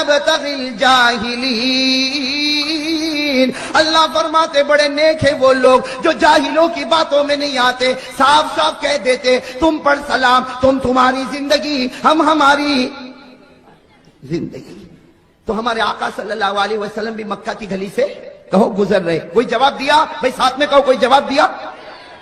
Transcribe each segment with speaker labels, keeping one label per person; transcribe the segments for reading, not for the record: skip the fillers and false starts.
Speaker 1: نبتغي الجاہلین۔ اللہ فرماتے بڑے نیک ہیں وہ لوگ جو جاہلوں کی باتوں میں نہیں آتے، صاف صاف کہہ دیتے تم پر سلام، تم تمہاری زندگی، ہم ہماری زندگی۔ تو ہمارے آقا صلی اللہ علیہ وسلم بھی مکہ کی گلی سے کہو گزر رہے، کوئی جواب دیا؟ بھئی ساتھ میں کہو کوئی جواب دیا؟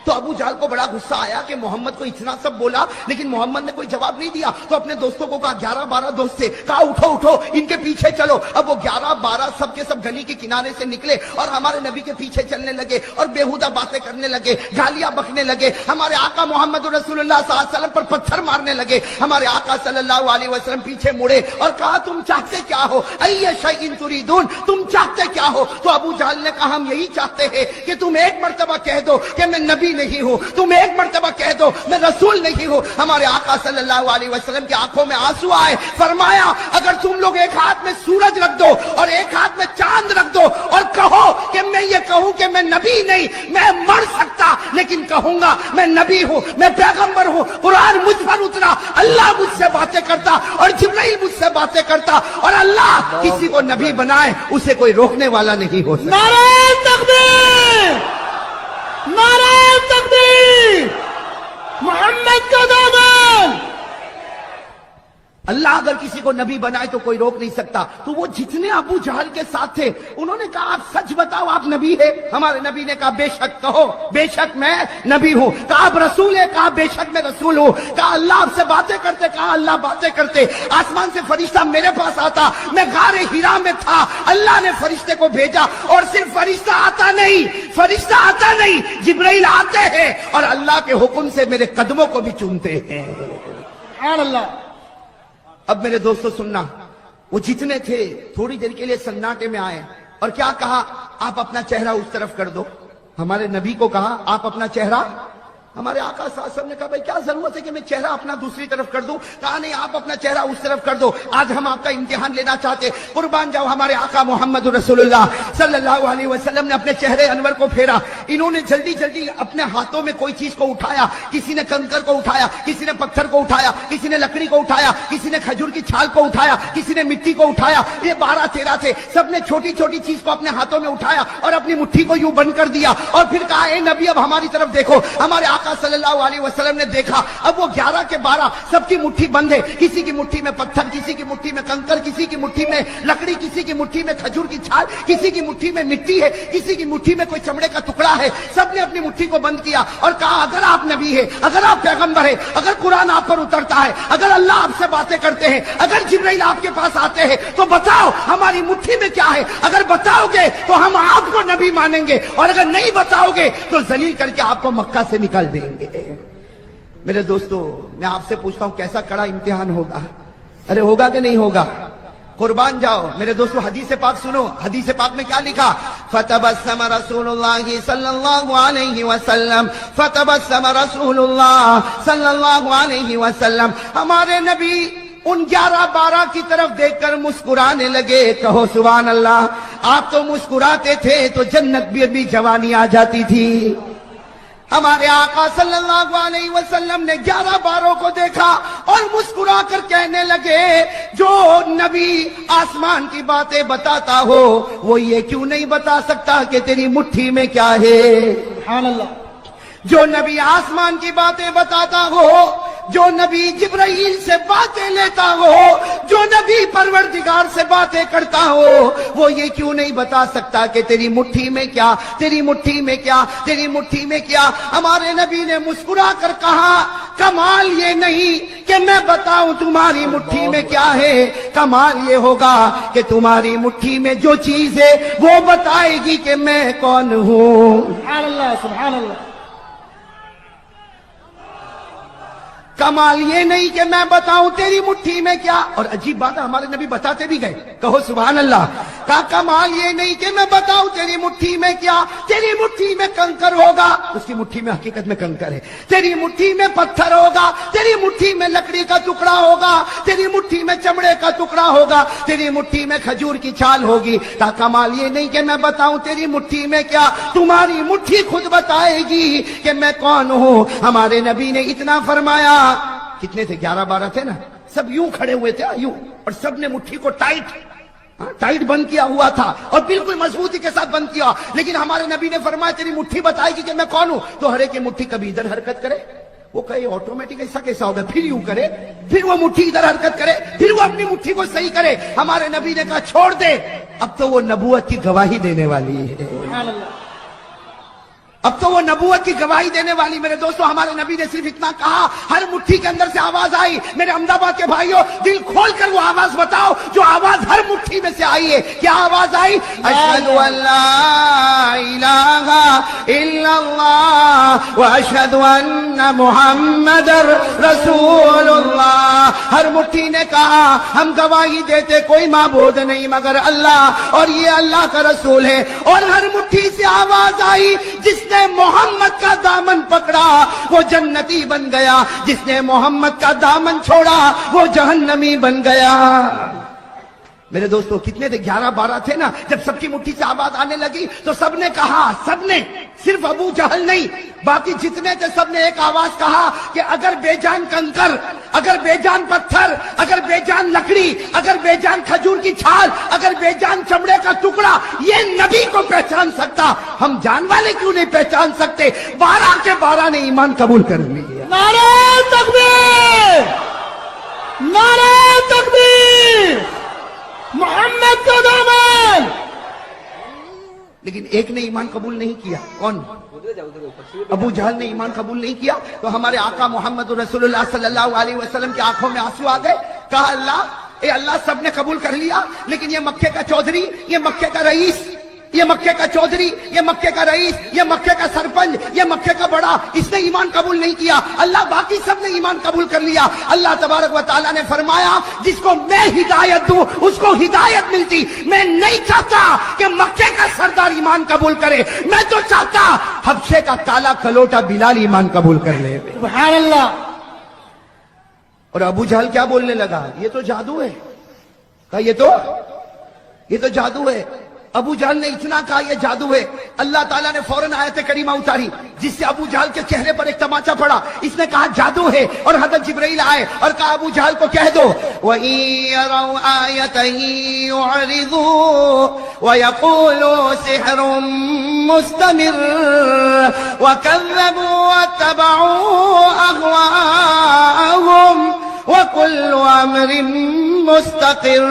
Speaker 1: تو ابو جہل کو بڑا غصہ آیا کہ محمد کو اتنا سب بولا لیکن محمد نے کوئی جواب نہیں دیا، تو اپنے دوستوں کو کہا 11-12 دوست تھے، کہا اٹھو اٹھو ان کے پیچھے چلو۔ اب وہ 11-12 سب کے سب گلی کے کنارے سے نکلے اور ہمارے نبی کے پیچھے چلنے لگے اور بیہودہ باتیں کرنے لگے، گالیاں بکنے لگے، ہمارے آقا محمد رسول اللہ صلی اللہ علیہ وسلم پر پتھر مارنے لگے۔ ہمارے آقا صلی اللہ علیہ وسلم پیچھے مڑے اور کہا تم چاہتے کیا ہو؟ ای شیء تریدون، تم چاہتے کیا ہو؟ تو ابو جہل نے کہا ہم یہی چاہتے ہیں کہ تم ایک مرتبہ کہہ دو کہ میں نبی نہیں ہوں، تم ایک مرتبہ کہہ دو میں رسول نہیں ہوں۔ ہمارے آقا صلی اللہ علیہ وسلم کی آنکھوں میں آنسو آئے، فرمایا اگر تم لوگ ایک ہاتھ میں سورج رکھ دو اور ایک ہاتھ میں چاند رکھ دو اور کہو کہ میں یہ کہوں کہ میں نبی نہیں، میں مر سکتا لیکن کہوں گا میں نبی ہوں، میں پیغمبر ہوں، قرآن مجھ پر اترا، اللہ مجھ سے باتیں کرتا اور جبرائیل مجھ سے باتیں کرتا، اور اللہ کسی کو نبی بنائے اسے کوئی روکنے والا نہیں ہو سکتا۔
Speaker 2: نعرہ تکبیر، نعرہ تکبیر، محمد کا دامن۔
Speaker 1: اللہ اگر کسی کو نبی بنائے تو کوئی روک نہیں سکتا۔ تو وہ جتنے ابو جہل کے ساتھ تھے انہوں نے کہا آپ سچ بتاؤ آپ نبی ہے؟ ہمارے نبی نے کہا بے شک کہو بے شک میں نبی ہوں۔ کہا آپ رسول ہے؟ کہا بے شک میں رسول ہوں۔ کہا اللہ آپ سے باتیں کرتے؟ کہا اللہ باتیں کرتے۔ آسمان سے فرشتہ میرے پاس آتا، میں غار ہرا میں تھا، اللہ نے فرشتے کو بھیجا، اور صرف فرشتہ آتا نہیں، فرشتہ آتا نہیں، جبرائیل آتے ہیں اور اللہ کے حکم سے میرے قدموں کو بھی چومتے ہیں۔
Speaker 2: سبحان اللہ۔
Speaker 1: اب میرے دوستو سننا، وہ جتنے تھے تھوڑی دیر کے لیے سناٹے میں آئے اور کیا کہا؟ آپ اپنا چہرہ اس طرف کر دو۔ ہمارے نبی کو کہا آپ اپنا چہرہ، ہمارے آقا صلی اللہ علیہ وسلم نے کہا بھائی کیا ضرورت ہے کہ میں چہرہ اپنا دوسری طرف کر دوں؟ کہا نہیں آپ اپنا چہرہ اس طرف کر دو، آج ہم آپ کا امتحان لینا چاہتے۔ قربان جاؤ ہمارے آقا محمد رسول اللہ صلی اللہ علیہ وسلم نے اپنے چہرے انور کو پھیرا، انہوں نے جلدی جلدی اپنے ہاتھوں میں کوئی چیز کو اٹھایا، کسی نے کنکر کو اٹھایا، کسی نے پتھر کو اٹھایا، کسی نے لکڑی کو اٹھایا، کسی نے کھجور کی چھال کو اٹھایا، کسی نے مٹی کو اٹھایا۔ یہ 12-13 تھے، سب نے چھوٹی چھوٹی چیز کو اپنے ہاتھوں میں اٹھایا اور اپنی مٹھی کو یوں بند کر دیا اور پھر کہا اے نبی اب ہماری طرف دیکھو۔ ہمارے آقا صلی اللہ علیہ وسلم نے دیکھا، اب وہ 11 کے 12 سب کی مٹھی بند ہے، کسی کی مٹھی میں پتھر، کسی کی مٹھی میں کنکر، کسی کی مٹھی میں لکڑی، کسی کی مٹھی میں کھجور کی چھال، کسی کی مٹھی میں مٹی ہے، کسی کی مٹھی میں کوئی چمڑے کا ٹکڑا ہے۔ سب نے اپنی مٹھی کو بند کیا اور کہا اگر آپ نبی ہے، اگر آپ پیغمبر ہے، اگر قرآن آپ پر اترتا ہے، اگر اللہ آپ سے باتیں کرتے ہیں، اگر جبرائیل آپ کے پاس آتے ہیں تو بتاؤ ہماری مٹھی میں کیا ہے؟ اگر بتاؤ گے تو ہم آپ کو نبی مانیں گے، اور اگر نہیں بتاؤ گے تو ذلیل کر کے آپ کو مکہ سے نکال دیں گے۔ میرے دوستو میں آپ سے پوچھتا ہوں کیسا کڑا امتحان ہوگا؟ ارے ہوگا کہ نہیں ہوگا؟ قربان جاؤ میرے دوستو، حدیث پاک سنو، حدیث پاک میں کیا لکھا؟ فتبسم رسول اللہ صلی اللہ علیہ وسلم، فتبسم رسول اللہ صلی اللہ علیہ وسلم، ہمارے نبی ان 11-12 کی طرف دیکھ کر مسکرانے لگے۔ کہو سبحان اللہ۔ آپ تو مسکراتے تھے تو جنت بھی جوانی آ جاتی تھی۔ ہمارے آقا صلی اللہ علیہ وسلم نے 11-12 کو دیکھا اور مسکرا کر کہنے لگے جو نبی آسمان کی باتیں بتاتا ہو وہ یہ کیوں نہیں بتا سکتا کہ تیری مٹھی میں کیا ہے؟
Speaker 2: سبحان اللہ۔
Speaker 1: جو نبی آسمان کی باتیں بتاتا ہو، جو نبی جبرائیل سے باتیں لیتا ہو، جو نبی پروردگار سے باتیں کرتا ہو، وہ یہ کیوں نہیں بتا سکتا کہ تیری مٹھی میں کیا، تیری مٹھی میں کیا، تیری مٹھی میں کیا؟ ہمارے نبی نے مسکرا کر کہا کمال یہ نہیں کہ میں بتاؤں تمہاری مٹھی میں کیا ہے، کمال یہ ہوگا کہ تمہاری مٹھی میں جو چیز ہے وہ بتائے گی کہ میں کون ہوں۔
Speaker 2: سبحان اللہ، سبحان اللہ۔
Speaker 1: کمال یہ نہیں کہ میں بتاؤں تیری مٹھی میں کیا، اور عجیب بات ہے ہمارے نبی بتاتے بھی گئے، کہو سبحان اللہ۔ کہا کمال یہ نہیں کہ میں بتاؤں تیری مٹھی میں کیا، تیری مٹھی میں کنکر ہوگا، اس کی مٹھی میں حقیقت میں کنکر ہے، تیری مٹھی میں پتھر ہوگا، تیری مٹھی میں لکڑی کا ٹکڑا ہوگا، تیری مٹھی میں چمڑے کا ٹکڑا ہوگا، تیری مٹھی میں کھجور کی چھال ہوگی۔ کہا کمال یہ نہیں کہ میں بتاؤں تیری مٹھی میں کیا، تمہاری مٹھی خود بتائے گی کہ میں کون ہوں۔ ہمارے نبی نے اتنا فرمایا، کتنے تھے؟ 11-12 تھے نا، سب یوں کھڑے ہوئے تھے، یوں، اور سب نے مٹھی کو ٹائٹ بند کیا ہوا تھا اور بالکل مضبوطی کے ساتھ بند کیا. لیکن ہمارے نبی نے فرمایا تیری مٹھی بتائے گی کہ میں کون ہوں. تو ہر ایک کی مٹھی کبھی ادھر حرکت کرے, وہ کہے آٹومیٹک ایسا کیسا ہوگا, پھر یوں کرے, پھر وہ مٹھی ادھر حرکت کرے, پھر وہ اپنی مٹھی کو صحیح کرے. ہمارے نبی نے کہا چھوڑ دے, اب تو وہ نبوت کی گواہی دینے والی ہے.
Speaker 2: سبحان اللہ.
Speaker 1: اب تو وہ نبوت کی گواہی دینے والی. میرے دوستو, ہمارے نبی نے صرف اتنا کہا, ہر مٹھی کے اندر سے آواز آئی. میرے احمد آباد کے بھائیوں, دل کھول کر وہ آواز بتاؤ جو آواز ہر مٹھی میں سے آئی ہے. کیا آواز آئی؟ اشہد ان لا الہ الا اللہ واشہد ان محمد رسول اللہ. ہر مٹھی نے کہا ہم گواہی دیتے کوئی معبود نہیں مگر اللہ, اور یہ اللہ کا رسول ہے. اور ہر مٹھی سے آواز آئی, جس نے محمد کا دامن پکڑا وہ جنتی بن گیا, جس نے محمد کا دامن چھوڑا وہ جہنمی بن گیا. میرے دوستو کتنے تھے؟ 11-12 تھے نا. جب سب کی مٹھی سے آواز آنے لگی تو سب نے کہا, سب نے, صرف ابو جہل نہیں, باقی جتنے تھے سب نے ایک آواز کہا کہ اگر بے جان کنکر, اگر بے جان پتھر, اگر بے جان لکڑی, اگر بے جان کھجور کی چھال, اگر بے جان چمڑے کا ٹکڑا یہ نبی کو پہچان سکتا, ہم جان والے کیوں نہیں پہچان سکتے؟ 12 کے 12 نے ایمان قبول کر لیا.
Speaker 2: نعرہ تکبیر, نعرہ تکبیر, محمد کا دامن.
Speaker 1: لیکن ایک نے ایمان قبول نہیں کیا. کون؟ ابو جہل نے ایمان قبول نہیں کیا. تو ہمارے آقا محمد رسول اللہ صلی اللہ علیہ وسلم کی آنکھوں میں آنسو آ گئے. کہا اللہ, اے اللہ, سب نے قبول کر لیا لیکن یہ مکے کا چودھری, یہ مکے کا رئیس, یہ مکے کا چودھری, یہ مکے کا رئیس, یہ مکے کا سرپنچ, یہ مکے کا بڑا, اس نے ایمان قبول نہیں کیا. اللہ, باقی سب نے ایمان قبول کر لیا. اللہ تبارک و تعالیٰ نے فرمایا جس کو میں ہدایت دوں اس کو ہدایت ملتی. میں نہیں چاہتا کہ مکے کا سردار ایمان قبول کرے, میں تو چاہتا حبشے کا کالا کلوٹا بلال ایمان قبول کر لے.
Speaker 2: سبحان اللہ.
Speaker 1: اور ابو جہل کیا بولنے لگا؟ یہ تو جادو ہے. کہا یہ تو جادو ہے. ابو جہل نے اتنا کہا یہ جادو ہے, اللہ تعالیٰ نے فوراً آیت کریمہ اتاری جس سے ابو جہل کے چہرے پر ایک تماچا پڑا. اس نے کہا جادو ہے, اور حضرت جبرائیل آئے اور کہا ابو جہل کو کہہ دو وَإِن يَرَوْا آيَةً يُعْرِضُوا وَيَقُولُوا سِحْرٌ مُسْتَمِرٌ وَكَذَّبُوا وَاتَّبَعُوا أَهْوَاءَهُمْ وَكُلُّ أَمْرٍ مستقر.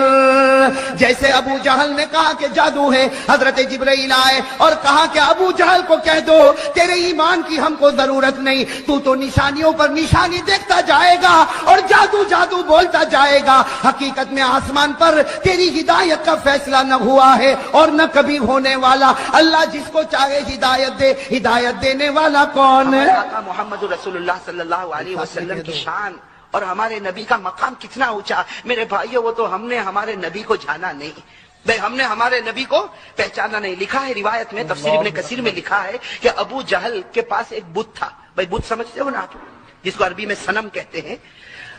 Speaker 1: جیسے ابو جہل نے کہا کہ جادو ہے, حضرت جبرائیل آئے اور کہا کہ ابو جہل کو کہہ دو تیرے ایمان کی ہم کو ضرورت نہیں, تو نشانیوں پر نشانی دیکھتا جائے گا اور جادو جادو بولتا جائے گا. حقیقت میں آسمان پر تیری ہدایت کا فیصلہ نہ ہوا ہے اور نہ کبھی ہونے والا. اللہ جس کو چاہے ہدایت دے, ہدایت دینے والا کون ہے؟
Speaker 3: آقا محمد رسول اللہ صلی اللہ علیہ وسلم کی شان اور ہمارے نبی کا مقام کتنا اونچا. میرے بھائیو, وہ تو ہم نے ہمارے نبی کو جانا نہیں, ہم نے ہمارے نبی کو پہچانا نہیں. لکھا ہے روایت میں, تفسیر ابن کثیر میں لکھا ہے کہ ابو جہل کے پاس ایک بت تھا. بھائی بت سمجھتے ہو نا آپ, جس کو عربی میں صنم کہتے ہیں.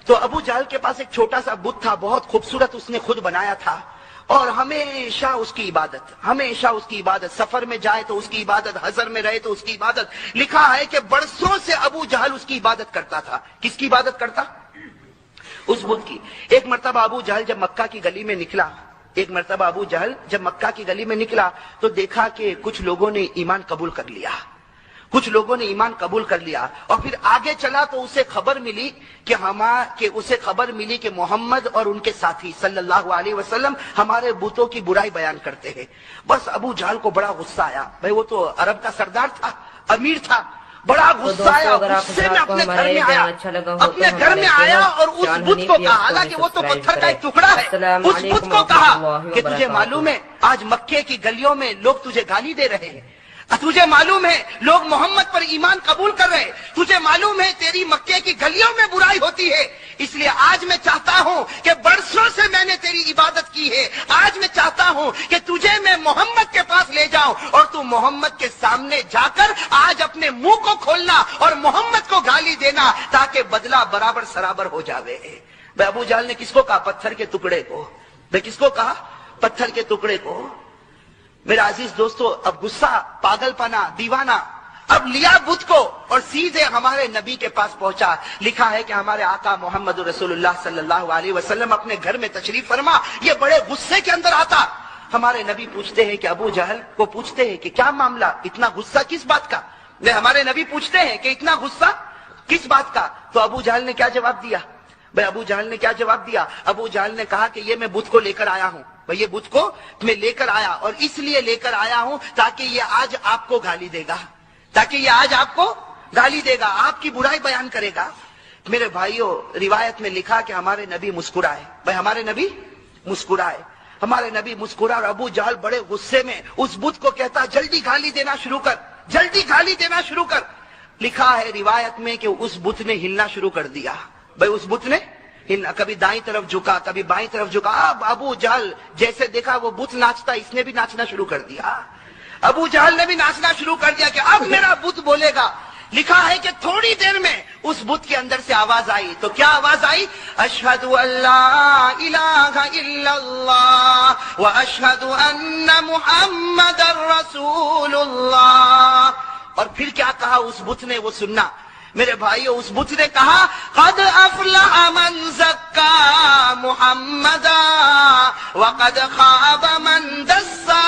Speaker 3: تو ابو جہل کے پاس ایک چھوٹا سا بت تھا, بہت خوبصورت, اس نے خود بنایا تھا, اور ہمیشہ اس کی عبادت, سفر میں جائے تو اس کی عبادت, حضر میں رہے تو اس کی عبادت. لکھا ہے کہ برسوں سے ابو جہل اس کی عبادت کرتا تھا. کس کی عبادت کرتا؟ اس بت کی. ایک مرتبہ ابو جہل جب مکہ کی گلی میں نکلا تو دیکھا کہ کچھ لوگوں نے ایمان قبول کر لیا, اور پھر آگے چلا تو اسے خبر ملی کہ محمد اور ان کے ساتھی صلی اللہ علیہ وسلم ہمارے بتوں کی برائی بیان کرتے ہیں. بس ابو جہل کو بڑا غصہ آیا. بھائی وہ تو عرب کا سردار تھا, امیر تھا, بڑا غصہ آیا. غصے میں اپنے گھر میں آیا اور اس بت کو کہا, حالانکہ وہ تو پتھر کا ایک ٹکڑا ہے, اس بت کو کہا کہ تجھے معلوم ہے آج مکے کی گلیوں میں لوگ تجھے گالی دے رہے ہیں, تجھے معلوم ہے لوگ محمد پر ایمان قبول کر رہے ہیں, تجھے معلوم ہے تیری مکے کی گلیوں میں برائی ہوتی ہے, اس لیے آج میں چاہتا ہوں کہ برسوں سے میں نے تیری عبادت کی ہے, آج میں چاہتا ہوں کہ تجھے میں محمد کے پاس لے جاؤں اور تو محمد کے سامنے جا کر آج اپنے منہ کو کھولنا اور محمد کو گالی دینا تاکہ بدلہ برابر سرابر ہو جاوے. بھائی ابو جہل نے کس کو کہا؟ پتھر کے ٹکڑے کو. بھائی کس کو کہا؟ پتھر کے ٹکڑے کو. میرا عزیز دوستو, اب غصہ, پاگل پنا, دیوانہ اب لیا بت کو اور سیدھے ہمارے نبی کے پاس پہنچا. لکھا ہے کہ ہمارے آقا محمد رسول اللہ صلی اللہ علیہ وسلم اپنے گھر میں تشریف فرما, یہ بڑے غصے کے اندر آتا. ہمارے نبی پوچھتے ہیں کہ ابو جہل کو پوچھتے ہیں کہ کیا معاملہ, اتنا غصہ کس بات کا؟ ہمارے نبی پوچھتے ہیں کہ اتنا غصہ کس بات کا؟ تو ابو جہل نے کیا جواب دیا؟ بھائی ابو جہل نے کیا جواب دیا؟ ابو جہل نے کہا کہ یہ میں بت کو لے کر آیا ہوں. بھائی یہ بت کو میں لے کر آیا, اور اس لیے لے کر آیا ہوں تاکہ یہ آج آپ کو گالی دے گا, تاکہ یہ آج آپ کو گالی دے گا, آپ کی برائی بیان کرے گا. میرے بھائیوں, روایت میں لکھا کہ ہمارے نبی مسکرائے. بھائی ہمارے نبی مسکرائے, ہمارے نبی مسکرائے, اور ابو جہل بڑے غصے میں اس بت کو کہتا جلدی گالی دینا شروع کر, جلدی گالی دینا شروع کر. لکھا ہے روایت میں کہ اس بت نے ہلنا شروع کر دیا. بھائی اس بت نے ہلنا, کبھی دائیں طرف جھکا, کبھی بائیں طرف جھکا. اب ابو جہل جیسے دیکھا وہ بت ناچتا, اس نے بھی ناچنا شروع کر دیا. ابو جہل نے بھی ناچنا شروع کر دیا کہ اب میرا بت بولے گا. لکھا ہے کہ تھوڑی دیر میں اس بت کے اندر سے آواز آئی. تو کیا آواز آئی؟ اشہد ان لا الہ الا اللہ واشہد ان محمد رسول اللہ. اور پھر کیا کہا اس بت نے, وہ سننا میرے بھائیو. اس بت نے کہا قد افلح من زکا محمدا وقد خاب من دسا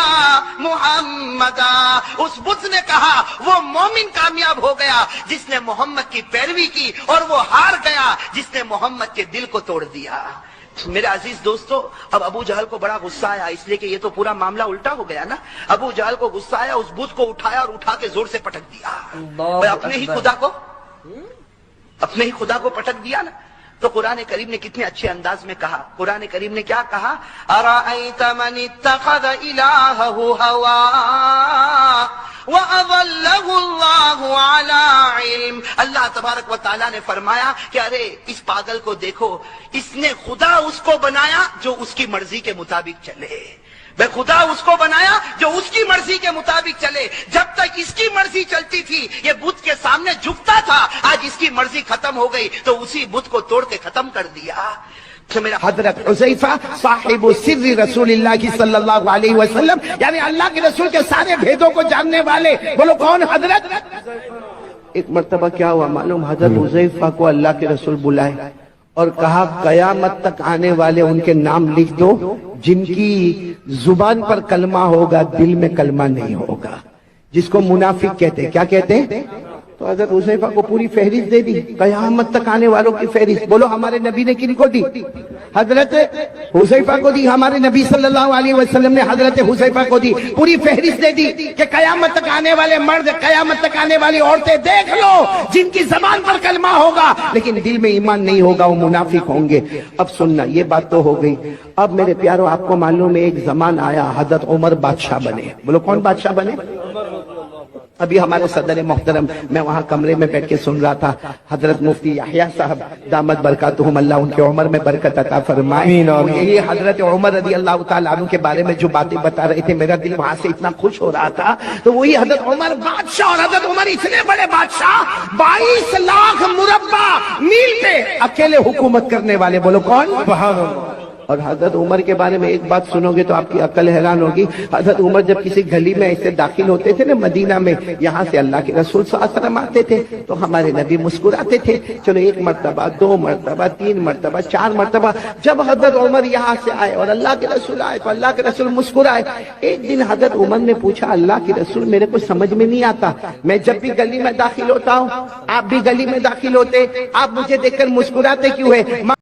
Speaker 3: محمدا. اس بت نے کہا وہ مومن کامیاب ہو گیا جس نے محمد کی پیروی کی, اور وہ ہار گیا جس نے محمد کے دل کو توڑ دیا. میرے عزیز دوستو, اب ابو جہل کو بڑا غصہ آیا, اس لیے کہ یہ تو پورا معاملہ الٹا ہو گیا نا. ابو جہل کو غصہ آیا, اس بت کو اٹھایا اور اٹھا کے زور سے پٹک دیا. اپنے ہی خدا کو پٹک دیا نا. تو قرآن کریم نے کتنے اچھے انداز میں کہا. قرآن کریم نے کیا کہا؟ ارأیت من اتخذ الہہ ہوا وَأَضَلَّهُ اللَّهُ عَلَىٰ عِلْمٍ. اللہ تبارک و تعالیٰ نے فرمایا کہ ارے اس پاگل کو دیکھو, اس نے خدا اس کو بنایا جو اس کی مرضی کے مطابق چلے. بے خدا اس کو بنایا جو اس کی مرضی کے مطابق چلے. جب تک اس کی مرضی چلتی تھی یہ بت کے سامنے جھکتا تھا, آج اس کی مرضی ختم ہو گئی تو اسی بت کو توڑ کے ختم کر دیا.
Speaker 1: حضرت حذیفہ صاحب سر رسول اللہ صلی اللہ علیہ وسلم, یعنی اللہ کے رسول کے سارے بھیدوں کو جاننے والے. بولو کون؟ حضرت. ایک مرتبہ کیا ہوا معلوم؟ حضرت حذیفہ کو اللہ کے رسول بلائے اور کہا قیامت تک آنے والے ان کے نام لکھ دو جن کی زبان پر کلمہ ہوگا دل میں کلمہ نہیں ہوگا, جس کو منافق کہتے. کیا کہتے ہیں؟ تو حضرت حذیفہ کو پوری فہرست دے دی, قیامت تک آنے والوں کی فہرست. بولو ہمارے نبی نے کن کو دی؟ حضرت حذیفہ کو دی. ہمارے نبی صلی اللہ علیہ وسلم نے حضرت حذیفہ کو دی, پوری فہرست دے دی کہ قیامت تک آنے والے مرد, قیامت تک آنے والی عورتیں دیکھ لو جن کی زبان پر کلمہ ہوگا لیکن دل میں ایمان نہیں ہوگا, وہ منافق ہوں گے. اب سننا, یہ بات تو ہو گئی. اب میرے پیارو آپ کو معلوم ہے ایک زمان آیا حضرت عمر بادشاہ بنے. بولو کون بادشاہ بنے؟ ابھی ہمارے صدر محترم, میں وہاں کمرے میں بیٹھ کے سن رہا تھا, حضرت مفتی یحییٰ صاحب دامت برکاتہم اللہ ان کے عمر میں برکت عطا فرمائے, یہی حضرت عمر رضی اللہ تعالیٰ عنہ کے بارے میں جو باتیں بتا رہے تھے, میرا دل وہاں سے اتنا خوش ہو رہا تھا. تو وہی حضرت عمر بادشاہ, اور حضرت عمر اتنے بڑے بادشاہ 22 لاکھ مربع میل پہ اکیلے حکومت کرنے والے. بولو کون؟ سبحان اللہ. اور حضرت عمر کے بارے میں ایک بات سنو گے تو آپ کی عقل حیران ہوگی. حضرت عمر جب کسی گلی میں ایسے داخل ہوتے تھے نا مدینہ میں, یہاں سے اللہ کے رسول صلی اللہ علیہ وسلم آتے تھے تو ہمارے نبی مسکراتے تھے. چلو ایک مرتبہ, 2 مرتبہ, 3 مرتبہ, 4 مرتبہ, جب حضرت عمر یہاں سے آئے اور اللہ کے رسول آئے تو اللہ کے رسول مسکرائے. ایک دن حضرت عمر نے پوچھا اللہ کے رسول میرے کو سمجھ میں نہیں آتا, میں جب بھی گلی میں داخل ہوتا ہوں, آپ بھی گلی میں داخل ہوتے, آپ مجھے دیکھ کر مسکراتے کیوں ہے؟